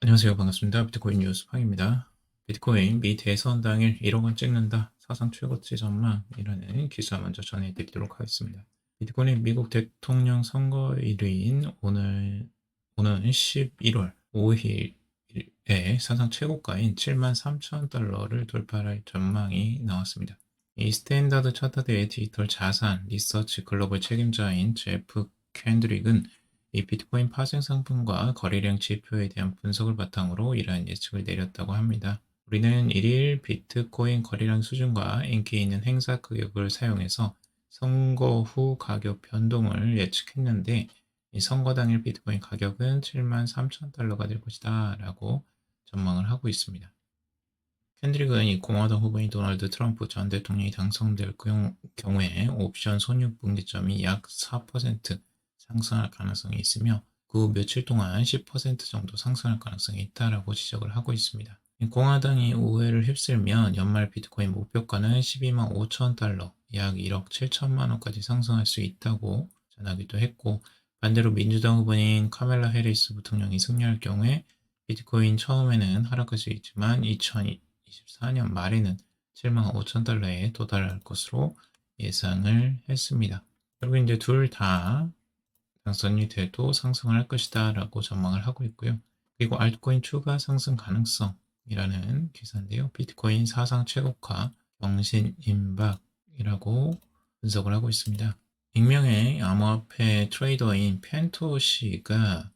안녕하세요. 반갑습니다. 비트코인 뉴스 팡입니다. 비트코인 미 대선 당일 1억 원 찍는다. 사상 최고치 전망이라는 기사 먼저 전해드리도록 하겠습니다. 비트코인이 미국 대통령 선거일인 오는 11월 5일에 사상 최고가인 73,000달러를 돌파할 전망이 나왔습니다. 이 스탠다드 차트의 디지털 자산 리서치 글로벌 책임자인 제프 캔드릭은 이 비트코인 파생 상품과 거래량 지표에 대한 분석을 바탕으로 이러한 예측을 내렸다고 합니다. 우리는 일일 비트코인 거래량 수준과 인기 있는 행사 가격을 사용해서 선거 후 가격 변동을 예측했는데 이 선거 당일 비트코인 가격은 73,000달러가 될 것이다 라고 전망을 하고 있습니다. 캔드릭은 이 공화당 후보인 도널드 트럼프 전 대통령이 당선될 경우에 옵션 손익 분기점이 약 4% 상승할 가능성이 있으며 그 후 며칠 동안 10% 정도 상승할 가능성이 있다라고 지적을 하고 있습니다. 공화당이 우회를 휩쓸면 연말 비트코인 목표가는 12만 5천 달러, 약 1억 7천만 원까지 상승할 수 있다고 전하기도 했고, 반대로 민주당 후보인 카멜라 해리스 부통령이 승리할 경우에 비트코인 처음에는 하락할 수 있지만 2024년 말에는 7만 5천 달러에 도달할 것으로 예상을 했습니다. 결국 이제 둘 다 당선이 돼도 상승을 할 것이다 라고 전망을 하고 있고요. 그리고 알트코인 추가 상승 가능성이라는 기사인데요. 비트코인 사상 최고가 경신 임박이라고 분석을 하고 있습니다. 익명의 암호화폐 트레이더인 펜토시가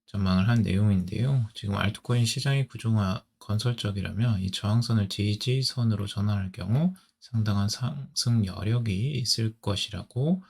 전망을 한 내용인데요. 지금 알트코인 시장의 구조가 건설적이라며 이 저항선을 지지선으로 전환할 경우 상당한 상승 여력이 있을 것이라고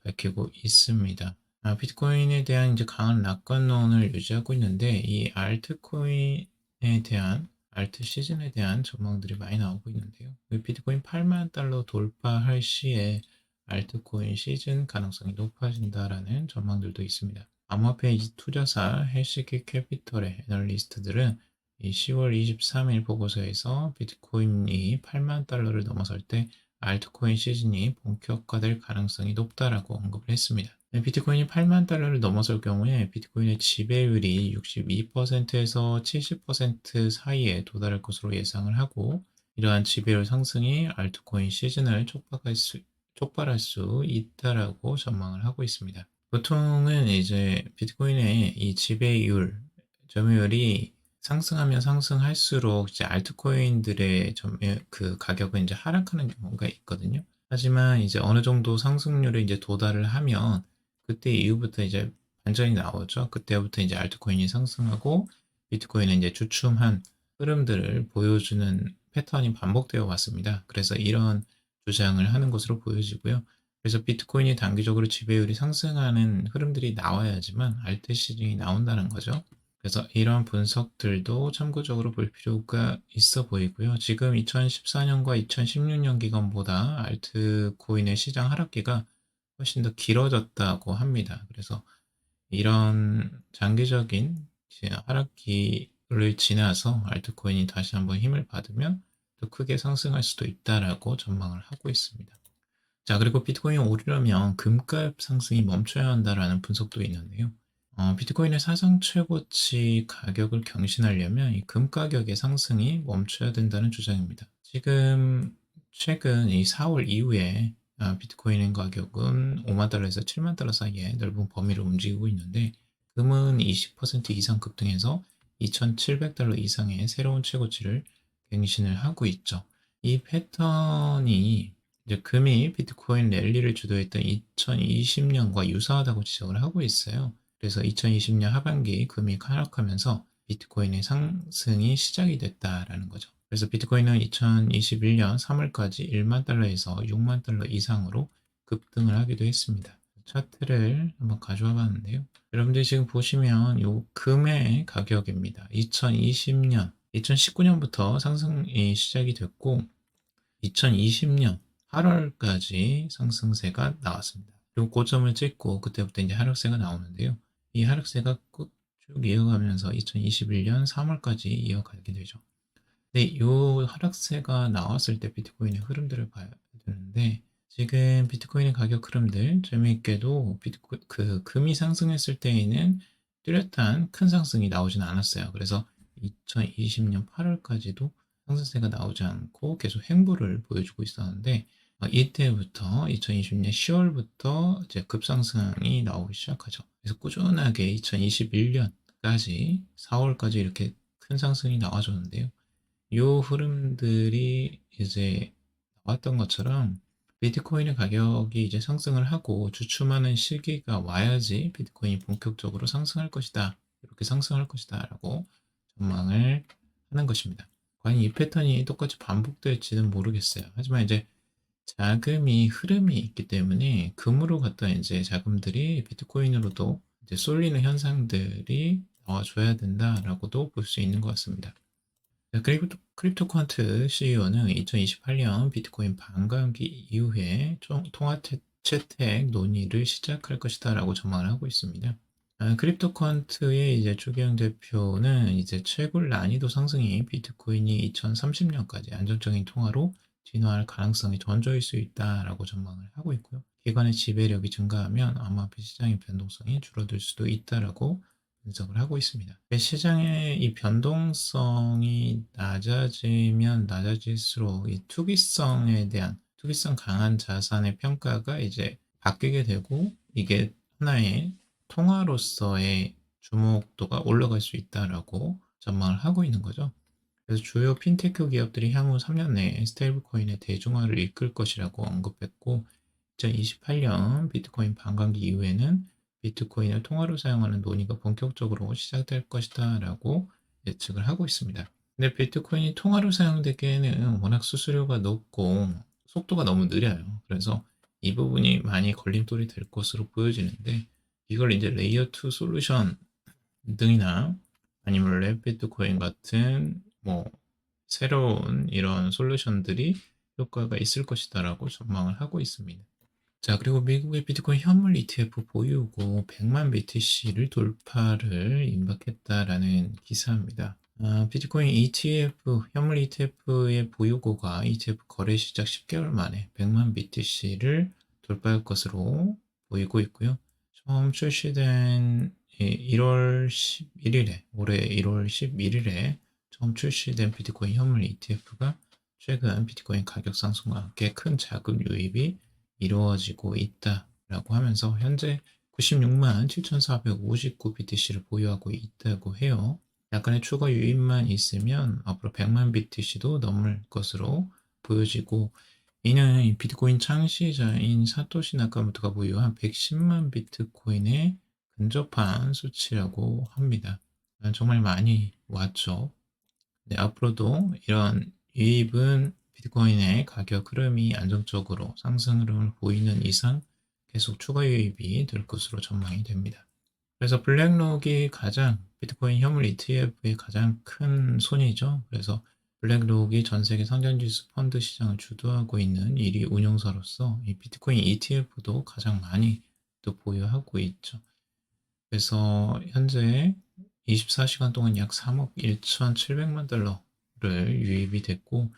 밝히고 있습니다. 비트코인에 대한 이제 강한 낙관론을 유지하고 있는데 이 알트코인에 대한 알트 시즌에 대한 전망들이 많이 나오고 있는데요. 비트코인 8만 달러 돌파할 시에 알트코인 시즌 가능성이 높아진다라는 전망들도 있습니다. 암호화폐 투자사 해시키 캐피털의 애널리스트들은 이 10월 23일 보고서에서 비트코인이 8만 달러를 넘어설 때 알트코인 시즌이 본격화될 가능성이 높다라고 언급을 했습니다. 비트코인이 8만 달러를 넘어설 경우에 비트코인의 지배율이 62%에서 70% 사이에 도달할 것으로 예상을 하고, 이러한 지배율 상승이 알트코인 시즌을 촉발할 수 있다라고 전망을 하고 있습니다. 보통은 이제 비트코인의 이 지배율, 점유율이 상승하면 상승할수록 이제 알트코인들의 그 가격은 이제 하락하는 경우가 있거든요. 하지만 이제 어느 정도 상승률에 이제 도달을 하면 그때 이후부터 이제 반전이 나오죠. 그때부터 이제 알트코인이 상승하고 비트코인은 이제 주춤한 흐름들을 보여주는 패턴이 반복되어 왔습니다. 그래서 이런 주장을 하는 것으로 보여지고요. 그래서 비트코인이 단기적으로 지배율이 상승하는 흐름들이 나와야지만 알트 시즌이 나온다는 거죠. 그래서 이런 분석들도 참고적으로 볼 필요가 있어 보이고요. 지금 2014년과 2016년 기간보다 알트코인의 시장 하락기가 훨씬 더 길어졌다고 합니다. 그래서 이런 장기적인 하락기를 지나서 알트코인이 다시 한번 힘을 받으면 더 크게 상승할 수도 있다라고 전망을 하고 있습니다. 자, 그리고 비트코인이 오르려면 금값 상승이 멈춰야 한다라는 분석도 있는데요. 비트코인의 사상 최고치 가격을 경신하려면 이 금 가격의 상승이 멈춰야 된다는 주장입니다. 지금 최근 이 4월 이후에 비트코인 가격은 5만 달러에서 7만 달러 사이에 넓은 범위를 움직이고 있는데, 금은 20% 이상 급등해서 2,700달러 이상의 새로운 최고치를 갱신을 하고 있죠. 이 패턴이 이제 금이 비트코인 랠리를 주도했던 2020년과 유사하다고 지적을 하고 있어요. 그래서 2020년 하반기 금이 하락하면서 비트코인의 상승이 시작이 됐다라는 거죠. 그래서 비트코인은 2021년 3월까지 1만 달러에서 6만 달러 이상으로 급등을 하기도 했습니다. 차트를 한번 가져와 봤는데요. 여러분들이 지금 보시면 이 금의 가격입니다. 2020년, 2019년부터 상승이 시작이 됐고 2020년 8월까지 상승세가 나왔습니다. 그리고 고점을 찍고 그때부터 이제 하락세가 나오는데요. 이 하락세가 쭉 이어가면서 2021년 3월까지 이어가게 되죠. 근데 이 하락세가 나왔을 때 비트코인의 흐름들을 봐야 되는데, 지금 비트코인의 가격 흐름들 재미있게도 금이 상승했을 때에는 뚜렷한 큰 상승이 나오진 않았어요. 그래서 2020년 8월까지도 상승세가 나오지 않고 계속 횡보를 보여주고 있었는데 이때부터 2020년 10월부터 이제 급상승이 나오기 시작하죠. 그래서 꾸준하게 2021년까지 4월까지 이렇게 큰 상승이 나와줬는데요. 이 흐름들이 이제 나왔던 것처럼 비트코인의 가격이 이제 상승을 하고 주춤하는 시기가 와야지 비트코인이 본격적으로 상승할 것이다. 이렇게 상승할 것이다. 라고 전망을 하는 것입니다. 과연 이 패턴이 똑같이 반복될지는 모르겠어요. 하지만 이제 자금이 흐름이 있기 때문에 금으로 갔던 이제 자금들이 비트코인으로도 이제 쏠리는 현상들이 나와줘야 된다라고도 볼 수 있는 것 같습니다. 크립토 퀀트 CEO는 2028년 비트코인 반감기 이후에 통화 채택 논의를 시작할 것이다 라고 전망을 하고 있습니다. 크립토 퀀트의 이제 추경 대표는 이제 채굴 난이도 상승이 비트코인이 2030년까지 안정적인 통화로 진화할 가능성이 전저일 수 있다라고 전망을 하고 있고요. 기관의 지배력이 증가하면 암호화폐 시장의 변동성이 줄어들 수도 있다라고 분석을 하고 있습니다. 시장의 이 변동성이 낮아지면 낮아질수록 이 투기성에 대한 투기성 강한 자산의 평가가 이제 바뀌게 되고 이게 하나의 통화로서의 주목도가 올라갈 수 있다라고 전망을 하고 있는 거죠. 그래서 주요 핀테크 기업들이 향후 3년 내에 스테이블코인의 대중화를 이끌 것이라고 언급했고 2028년 비트코인 반감기 이후에는 비트코인을 통화로 사용하는 논의가 본격적으로 시작될 것이다 라고 예측을 하고 있습니다. 근데 비트코인이 통화로 사용되기에는 워낙 수수료가 높고 속도가 너무 느려요. 그래서 이 부분이 많이 걸림돌이 될 것으로 보여지는데 이걸 이제 레이어 2 솔루션 등이나 아니면 랩 비트코인 같은 뭐 새로운 이런 솔루션들이 효과가 있을 것이다라고 전망을 하고 있습니다. 자, 그리고 미국의 비트코인 현물 ETF 보유고 100만 BTC를 돌파를 임박했다라는 기사입니다. 비트코인 ETF, 현물 ETF의 보유고가 ETF 거래 시작 10개월 만에 100만 BTC를 돌파할 것으로 보이고 있고요. 처음 출시된 1월 11일에, 올해 1월 11일에 처음 출시된 비트코인 현물 ETF가 최근 비트코인 가격 상승과 함께 큰 자금 유입이 이루어지고 있다라고 하면서 현재 96만 7,459 BTC를 보유하고 있다고 해요. 약간의 추가 유입만 있으면 앞으로 100만 BTC도 넘을 것으로 보여지고 이는 비트코인 창시자인 사토시 나카모토가 보유한 110만 비트코인에 근접한 수치라고 합니다. 정말 많이 왔죠. 네, 앞으로도 이런 유입은 비트코인의 가격 흐름이 안정적으로 상승 흐름을 보이는 이상 계속 추가 유입이 될 것으로 전망이 됩니다. 그래서 블랙록이 가장 비트코인 현물 ETF의 가장 큰 손이죠. 그래서 블랙록이 전 세계 상장지수 펀드 시장을 주도하고 있는 1위 운용사로서 이 비트코인 ETF도 가장 많이 또 보유하고 있죠. 그래서 현재 24시간 동안 약 3억 1,700만 달러를 유입이 됐고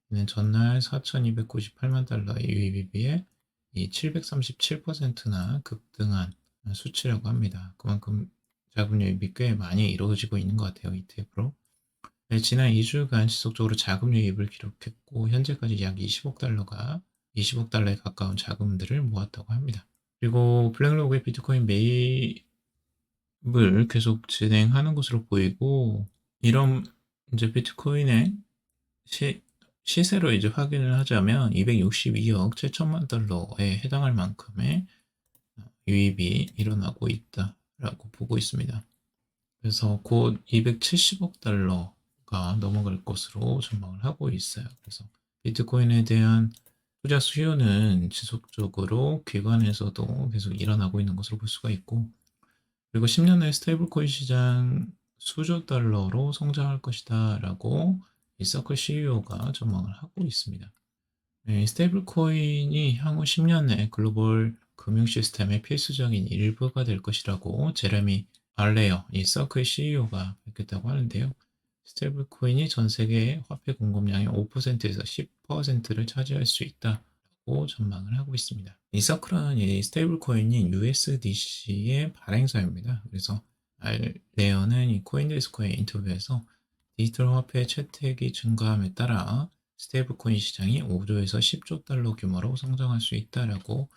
이는 전날 4,298만 달러의 유입에 비해 이 737%나 급등한 수치라고 합니다. 그만큼 자금 유입이 꽤 많이 이루어지고 있는 것 같아요. ETF로. 지난 2주간 지속적으로 자금 유입을 기록했고 현재까지 약 20억 달러에 가까운 자금들을 모았다고 합니다. 그리고 블랙록의 비트코인 매입을 계속 진행하는 것으로 보이고 이런 이제 비트코인의 시세로 이제 확인을 하자면 262억 7천만 달러에 해당할 만큼의 유입이 일어나고 있다라고 보고 있습니다. 그래서 곧 270억 달러가 넘어갈 것으로 전망을 하고 있어요. 그래서 비트코인에 대한 투자 수요는 지속적으로 기관에서도 계속 일어나고 있는 것으로 볼 수가 있고 그리고 10년 내 스테이블코인 시장 수조 달러로 성장할 것이다 라고 이 서클 CEO가 전망을 하고 있습니다. 네, 스테이블코인이 향후 10년 내 글로벌 금융 시스템의 필수적인 일부가 될 것이라고 제레미 알레어, 이 서클 CEO가 밝혔다고 하는데요. 스테이블코인이 전 세계 화폐 공급량의 5%에서 10%를 차지할 수 있다고 전망을 하고 있습니다. 이 서클은 이 스테이블코인인 USDC의 발행사입니다. 그래서 알레어는 이 코인데스코의 인터뷰에서 디지털 화폐 채택이 증가함에 따라 스테이블코인 시장이 5조에서 10조 달러 규모로 성장할 수 있다라고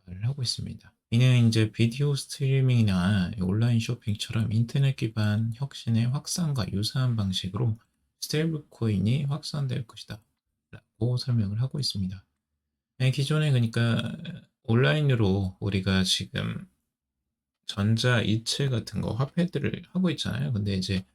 말을 하고 있습니다. 이는 이제 비디오 스트리밍이나 온라인 쇼핑처럼 인터넷 기반 혁신의 확산과 유사한 방식으로 스테이블 코인이 확산될 것이다 라고 설명을 하고 있습니다. 기존에 그러니까 온라인으로 우리가 지금 전자이체 같은 거 화폐들을 하고 있잖아요. 근데 이제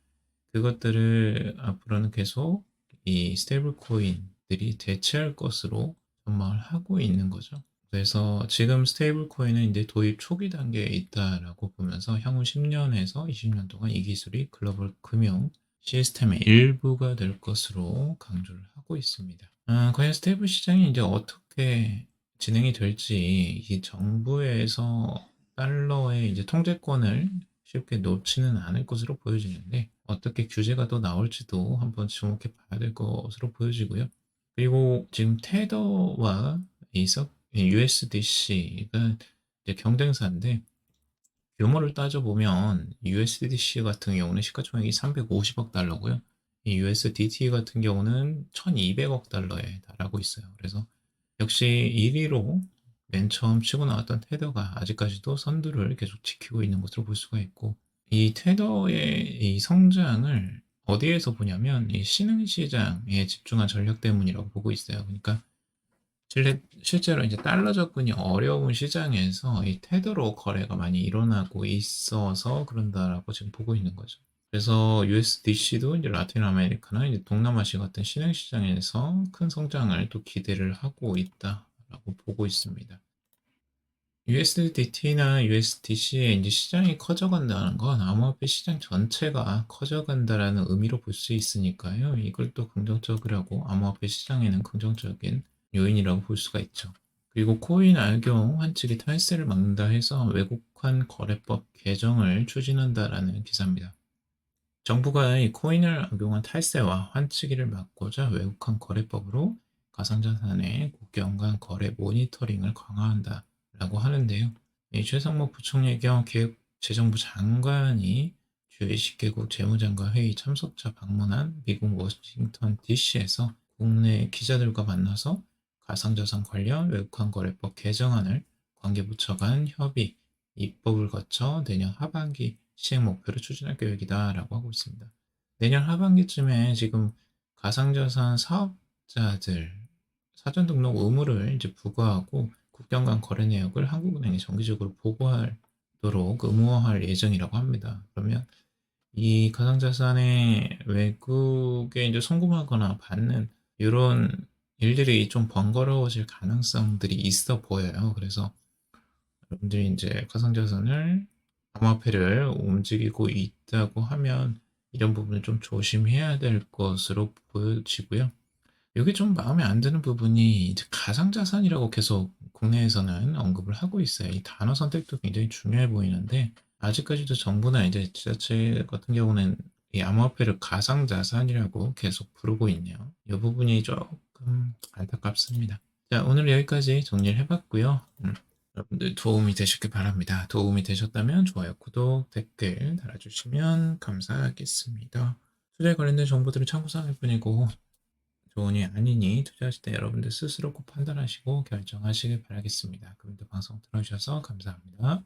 그것들을 앞으로는 계속 이 스테이블 코인들이 대체할 것으로 전망을 하고 있는 거죠. 그래서 지금 스테이블 코인은 이제 도입 초기 단계에 있다라고 보면서 향후 10년에서 20년 동안 이 기술이 글로벌 금융 시스템의 일부가 될 것으로 강조를 하고 있습니다. 과연 스테이블 시장이 이제 어떻게 진행이 될지 이 정부에서 달러의 이제 통제권을 쉽게 놓지는 않을 것으로 보여지는데 어떻게 규제가 또 나올지도 한번 주목해 봐야 될 것으로 보여지고요. 그리고 지금 테더와 USDC가 이제 경쟁사인데 규모를 따져보면 USDC 같은 경우는 시가총액이 350억 달러고요. 이 USDT 같은 경우는 1200억 달러에 달하고 있어요. 그래서 역시 1위로 맨 처음 치고 나왔던 테더가 아직까지도 선두를 계속 지키고 있는 것으로 볼 수가 있고 이 테더의 이 성장을 어디에서 보냐면 이 신흥시장에 집중한 전략 때문이라고 보고 있어요. 그러니까 실제로 이제 달러 접근이 어려운 시장에서 이 테더로 거래가 많이 일어나고 있어서 그런다라고 지금 보고 있는 거죠. 그래서 USDC도 이제 라틴 아메리카나 이제 동남아시아 같은 신흥 시장에서 큰 성장을 또 기대를 하고 있다라고 보고 있습니다. USDT나 USDC의 이제 시장이 커져간다는 건 암호화폐 시장 전체가 커져간다라는 의미로 볼 수 있으니까요. 이걸 또 긍정적으로 하고 암호화폐 시장에는 긍정적인 요인이라고 볼 수가 있죠. 그리고 코인 알경 환칙이 탈세를 막는다 해서 외국환 거래법 개정을 추진한다라는 기사입니다. 정부가 이 코인을 악용한 탈세와 환치기를 막고자 외국환 거래법으로 가상자산의 국경 간 거래 모니터링을 강화한다라고 하는데요. 이 최상목 부총리 겸 기획재정부 장관이 주요 20개국 재무장관 회의 참석자 방문한 미국 워싱턴 DC에서 국내 기자들과 만나서 가상자산 관련 외국환 거래법 개정안을 관계부처 간 협의, 입법을 거쳐 내년 하반기 시행 목표를 추진할 계획이다라고 하고 있습니다. 내년 하반기쯤에 지금 가상자산 사업자들 사전 등록 의무를 이제 부과하고 국경 간 거래 내역을 한국은행에 정기적으로 보고하도록 의무화할 예정이라고 합니다. 그러면 이 가상자산의 외국에 이제 송금하거나 받는 이런 일들이 좀 번거로워질 가능성들이 있어 보여요. 그래서 여러분들이 이제 가상자산을 암호화폐를 움직이고 있다고 하면 이런 부분을 좀 조심해야 될 것으로 보여지고요. 이게 좀 마음에 안 드는 부분이 이제 가상자산이라고 계속 국내에서는 언급을 하고 있어요. 이 단어 선택도 굉장히 중요해 보이는데 아직까지도 정부나 이제 지자체 같은 경우는 이 암호화폐를 가상자산이라고 계속 부르고 있네요. 이 부분이 조금 안타깝습니다. 자, 오늘 여기까지 정리를 해봤고요. 여러분들 도움이 되셨길 바랍니다. 도움이 되셨다면 좋아요, 구독, 댓글 달아주시면 감사하겠습니다. 투자에 관련된 정보들은 참고사항일 뿐이고 좋으니 아니니 투자하실 때 여러분들 스스로 꼭 판단하시고 결정하시길 바라겠습니다. 그럼 또 방송 들어주셔서 감사합니다.